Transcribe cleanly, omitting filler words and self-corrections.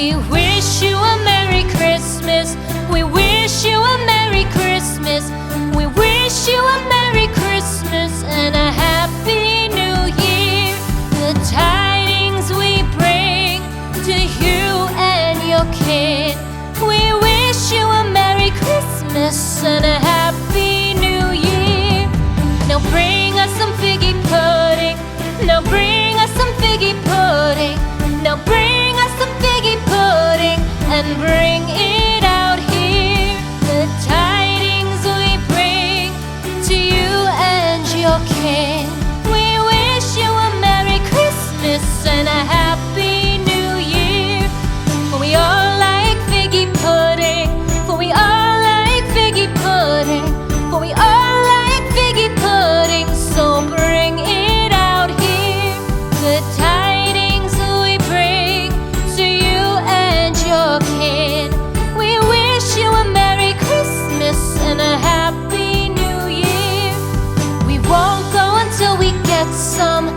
We wish you a Merry Christmas. We wish you a Merry Christmas. We wish you a Merry Christmas and a Happy New Year. The tidings we bring to you and your kid. We wish you a Merry Christmas and a Happy New Year. Now bring us some figgy pudding. Now bring us some figgy pudding. Now bring us some figgy pudding and bring it out here. The tidings we bring to you and your kin. We wish you a Merry Christmas and a Happy New Year. For we all like figgy pudding. For we all like figgy pudding. For we all like figgy pudding. So bring it out here. The tidings we bring to you and your kid. We wish you a Merry Christmas and a Happy New Year. We won't go until we get some.